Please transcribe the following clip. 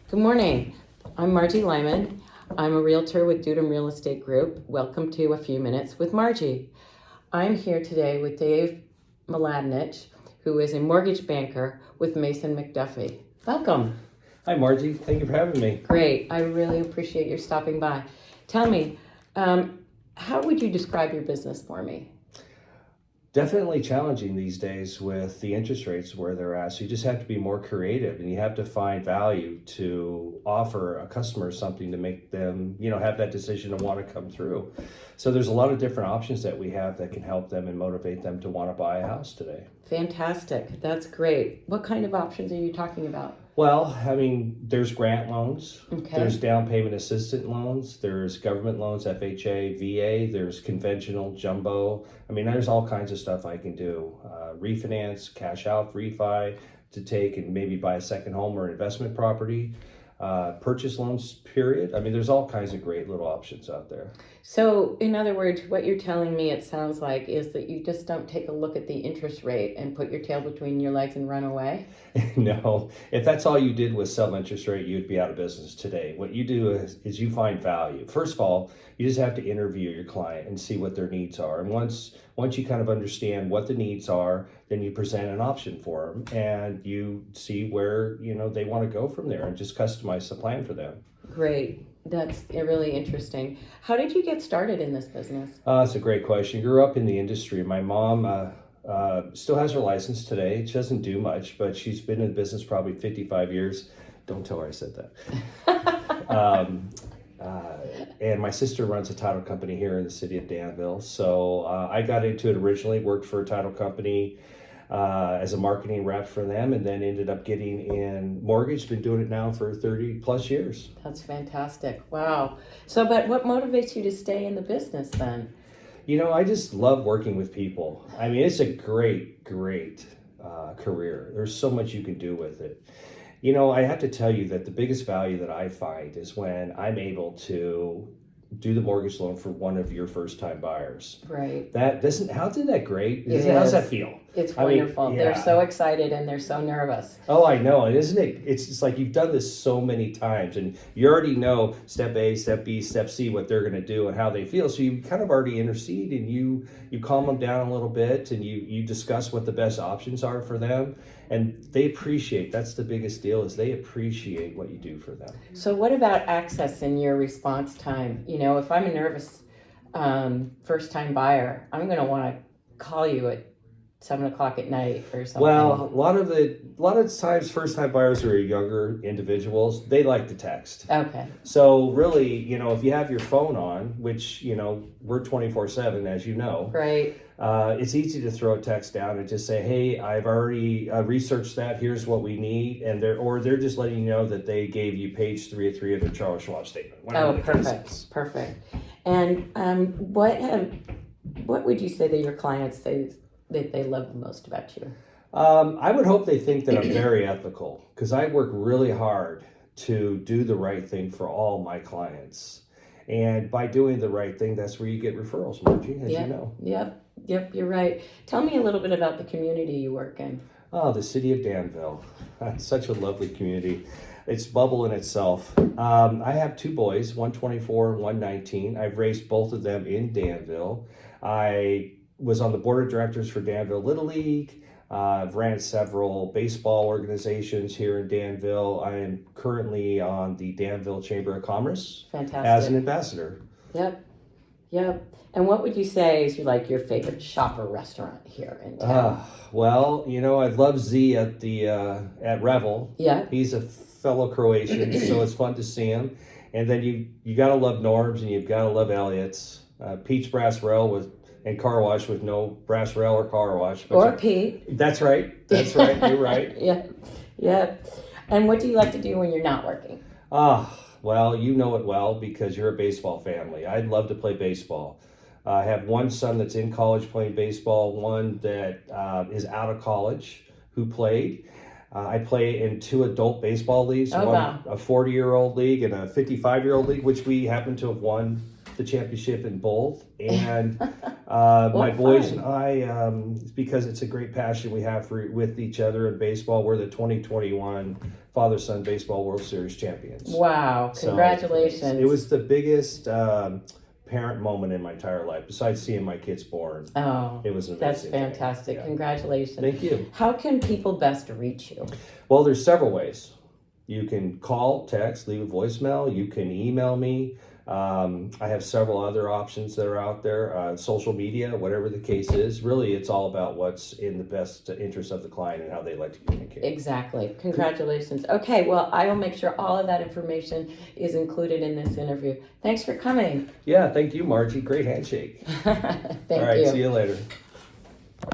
Good morning. I'm Margy Lyman. I'm a realtor with Dudum Real Estate Group. Welcome to A Few Minutes with Margy. I'm here today with Dave Mladinich, who is a mortgage banker with Mason McDuffie. Welcome. Hi, Margy. Thank you for having me. Great. I really appreciate your stopping by. Tell me, how would you describe your business for me? Definitely challenging these days with the interest rates where they're at. So you just have to be more creative and you have to find value to offer a customer something to make them, have that decision to want to come through. So there's a lot of different options that we have that can help them and motivate them to want to buy a house today. Fantastic. That's great. What kind of options are you talking about? Well, there's grant loans, Okay. There's down payment assistant loans, there's government loans, FHA, VA, there's conventional, jumbo. There's all kinds of stuff I can do. Refinance, cash out, refi to take and maybe buy a second home or investment property. Purchase loans, period. There's all kinds of great little options out there. So, in other words, what you're telling me, it sounds like, is that you just don't take a look at the interest rate and put your tail between your legs and run away? No, if that's all you did was sell interest rate, you'd be out of business today. What you do is you find value. First of all, you just have to interview your client and see what their needs are. And once you kind of understand what the needs are, then you present an option for them and you see where, they want to go from there and just customize the plan for them. Great. That's really interesting. How did you get started in this business? That's a great question. Grew up in the industry. My mom still has her license today. She doesn't do much, but she's been in business probably 55 years. Don't tell her I said that. And my sister runs a title company here in the city of Danville. So I got into it originally, worked for a title company as a marketing rep for them, and then ended up getting in mortgage. Been doing it now for 30 plus years. That's fantastic. Wow. So, but what motivates you to stay in the business then? I just love working with people. It's a great career. There's so much you can do with it. I have to tell you that the biggest value that I find is when I'm able to do the mortgage loan for one of your first-time buyers. Right. Isn't that great? How's that feel? It's wonderful. Yeah. They're so excited and they're so nervous. Oh, I know. And isn't it? It's just like you've done this so many times and you already know step A, step B, step C, what they're going to do and how they feel. So you kind of already intercede and you calm them down a little bit and you discuss what the best options are for them. And they appreciate, that's the biggest deal, is they appreciate what you do for them. So what about access and your response time? If I'm a nervous first-time buyer, I'm going to want to call you at 7:00 at night or something. Well, a lot of times first-time buyers are younger individuals. They like to text. Okay. So really, if you have your phone on, which, we're 24/7, as you know. Right. It's easy to throw a text down and just say, hey, I've already researched that. Here's what we need. And they're just letting you know that they gave you page 3 of 3 of their Charles Schwab statement. Oh, perfect. Perfect. And what would you say that your clients say that they love the most about you? I would hope they think that I'm very ethical because I work really hard to do the right thing for all my clients. And by doing the right thing, that's where you get referrals, Margy, as you know. Yep, you're right. Tell me a little bit about the community you work in. Oh, the city of Danville. Such a lovely community. It's bubble in itself. I have 2 boys, one 24 and one 19. I've raised both of them in Danville. I was on the board of directors for Danville Little League. I've ran several baseball organizations here in Danville. I am currently on the Danville Chamber of Commerce. Fantastic. As an ambassador. Yep. And what would you say is your favorite shopper restaurant here in town? Well, I love Z at Revel. Yeah. He's a fellow Croatian, so it's fun to see him. And then you gotta love Norm's and you've gotta love Elliott's. Pete's Brass Rail and car wash with no brass rail or car wash. Or Pete. That's right. You're right. Yeah. And what do you like to do when you're not working? Well, you know it well because you're a baseball family. I'd love to play baseball. I have one son that's in college playing baseball, one that is out of college who played. I play in 2 adult baseball leagues, wow. A 40-year-old league and a 55-year-old league, which we happen to have won the championship in both. And my boys fun. and I, because it's a great passion we have with each other in baseball, we're the 2021 Father-Son Baseball World Series champions. Wow, congratulations. So it was the biggest parent moment in my entire life, besides seeing my kids born. Oh, it was an that's amazing fantastic. Yeah. Congratulations. Thank you. How can people best reach you? Well, there's several ways. You can call, text, leave a voicemail. You can email me. I have several other options that are out there. Social media, whatever the case is. Really, it's all about what's in the best interest of the client and how they like to communicate. Exactly. Congratulations. Okay, well, I will make sure all of that information is included in this interview. Thanks for coming. Yeah, thank you, Margy. Great handshake. Thank All right, you. see you later.